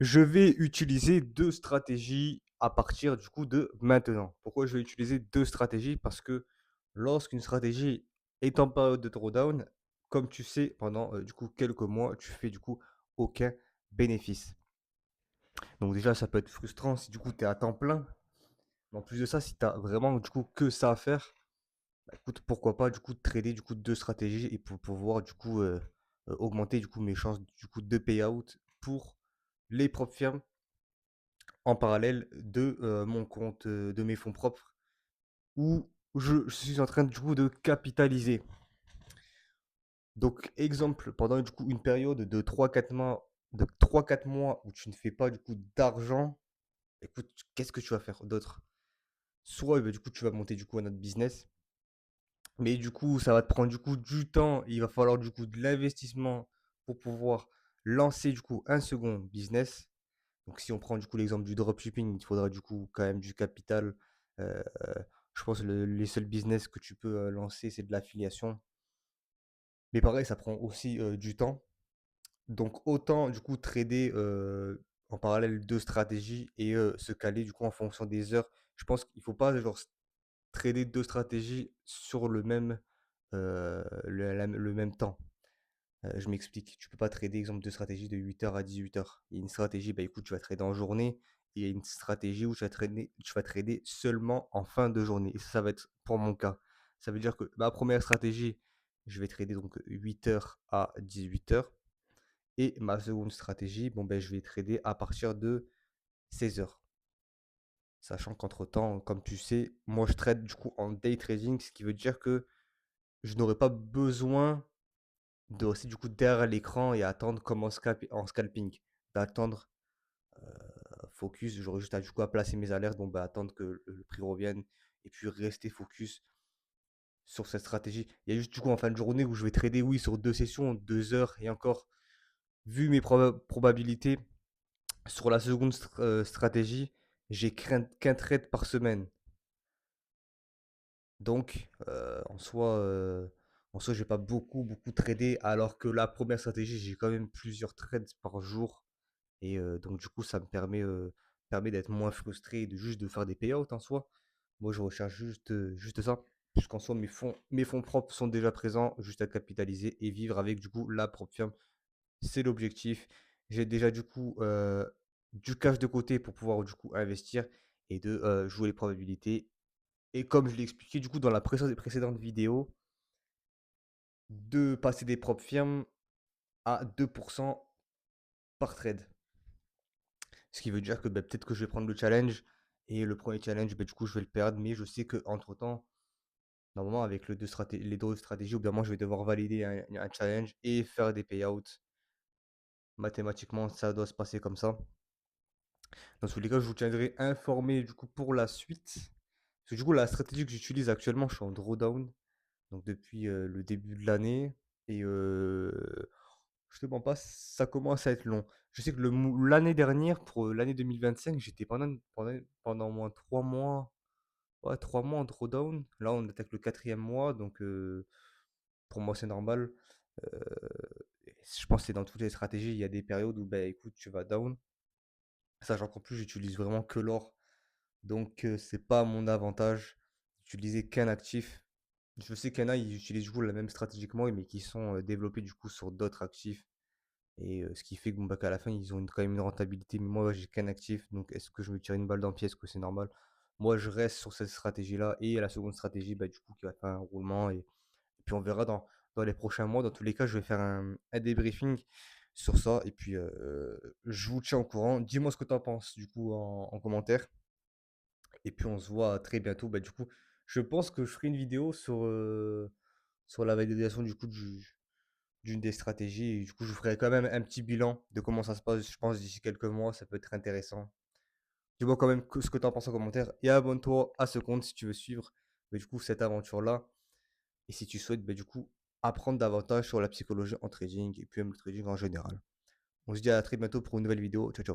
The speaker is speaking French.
Je vais utiliser 2 stratégies à partir du coup de maintenant. Pourquoi je vais utiliser 2 stratégies? Parce que lorsqu'une stratégie est en période de drawdown, comme tu sais, pendant, du coup quelques mois, tu fais du coup aucun bénéfice. Donc déjà, ça peut être frustrant si du coup tu es à temps plein. Mais en plus de ça, si tu as vraiment du coup que ça à faire, bah, écoute, pourquoi pas du coup trader du coup 2 stratégies et pour pouvoir du coup, augmenter du coup mes chances du coup de payout pour les propres firmes en parallèle de, mon compte, de mes fonds propres où je suis en train du coup de capitaliser. Donc exemple, pendant du coup une période de 3 4 mois où tu ne fais pas du coup d'argent, écoute, qu'est-ce que tu vas faire d'autre? Soit, bah, du coup, tu vas monter du coup un autre business, mais du coup, ça va te prendre du coup du temps. Il va falloir du coup de l'investissement pour pouvoir lancer du coup un second business. Donc si on prend du coup l'exemple du dropshipping, il te faudra du coup quand même du capital. Heu, je pense les seuls business que tu peux, lancer, c'est de l'affiliation. Mais pareil, ça prend aussi, du temps. Donc autant du coup trader, en parallèle 2 stratégies et se caler du coup en fonction des heures. Je pense qu'il faut pas genre trader 2 stratégies sur le même, le même temps. Je m'explique, tu peux pas trader exemple 2 stratégies de 8 heures à 18 heures. Il y a une stratégie, bah, écoute, tu vas trader en journée et il y a une stratégie où tu vas trader seulement en fin de journée et ça va être pour mon cas. Ça veut dire que ma première stratégie, je vais trader donc 8 heures à 18 heures et ma seconde stratégie, bon, ben je vais trader à partir de 16 heures. Sachant qu'entre temps, comme tu sais, moi je trade du coup en day trading, ce qui veut dire que je n'aurai pas besoin de rester du coup derrière l'écran et attendre comme en scalping, d'attendre, focus, j'aurais juste à du coup à placer mes alertes, bon bah, attendre que le prix revienne et puis rester focus sur cette stratégie. Il y a juste du coup en fin de journée où je vais trader, oui, sur 2 sessions, 2 heures et encore, vu mes probabilités sur la seconde stratégie, j'ai qu'un trade par semaine. Donc, en soi, j'ai pas beaucoup tradé alors que la première stratégie, j'ai quand même plusieurs trades par jour. Et donc du coup, ça me permet d'être moins frustré et de juste de faire des payouts en soi. Moi, je recherche juste ça. Puisqu'en soi, mes fonds propres sont déjà présents, juste à capitaliser et vivre avec du coup la propre firme. C'est l'objectif. J'ai déjà du coup, du cash de côté pour pouvoir du coup investir et de, jouer les probabilités. Et comme je l'ai expliqué du coup dans la précédente vidéo, de passer des propres firmes à 2% par trade. Ce qui veut dire que, bah, peut-être que je vais prendre le challenge et le premier challenge, bah, du coup, je vais le perdre, mais je sais qu'entre temps, normalement, avec les 2 stratégies, au bout d'un moment, je vais devoir valider un challenge et faire des payouts. Mathématiquement, ça doit se passer comme ça. Dans tous les cas, je vous tiendrai informé, du coup, pour la suite. Parce que, du coup, la stratégie que j'utilise actuellement, je suis en drawdown, donc depuis, le début de l'année et je te mens pas, ça commence à être long. Je sais que l'année dernière, pour, l'année 2025, j'étais pendant au moins 3 mois, ouais, 3 mois en drawdown. Là, on attaque le 4e mois, donc pour moi, c'est normal. Heu, je pense que c'est dans toutes les stratégies, il y a des périodes où, bah, écoute, tu vas down. Sachant qu'en plus, j'utilise vraiment que l'or, donc c'est pas à mon avantage d'utiliser qu'un actif. Je sais qu'il y en a, ils utilisent du coup la même stratégie que moi, mais qui sont, développés du coup sur d'autres actifs. Et ce qui fait que, bon, bah, qu'à la fin, ils ont quand même une rentabilité. Mais moi, j'ai qu'un actif, donc est-ce que je me tire une balle dans le pied? Est-ce que c'est normal? Moi, je reste sur cette stratégie-là et la seconde stratégie, bah, du coup, qui va faire un roulement et puis on verra dans les prochains mois. Dans tous les cas, je vais faire un débriefing sur ça et puis, je vous tiens au courant. Dis-moi ce que tu en penses, du coup, en commentaire et puis on se voit très bientôt. Bah, du coup, je pense que je ferai une vidéo sur la validation, du coup, d'une des stratégies et du coup, je vous ferai quand même un petit bilan de comment ça se passe, je pense d'ici quelques mois, ça peut être intéressant. Dis-moi quand même ce que tu en penses en commentaire et abonne-toi à ce compte si tu veux suivre, bah, du coup, cette aventure-là et si tu souhaites, bah, du coup, apprendre davantage sur la psychologie en trading et puis même le trading en général. On se dit à très bientôt pour une nouvelle vidéo. Ciao, ciao.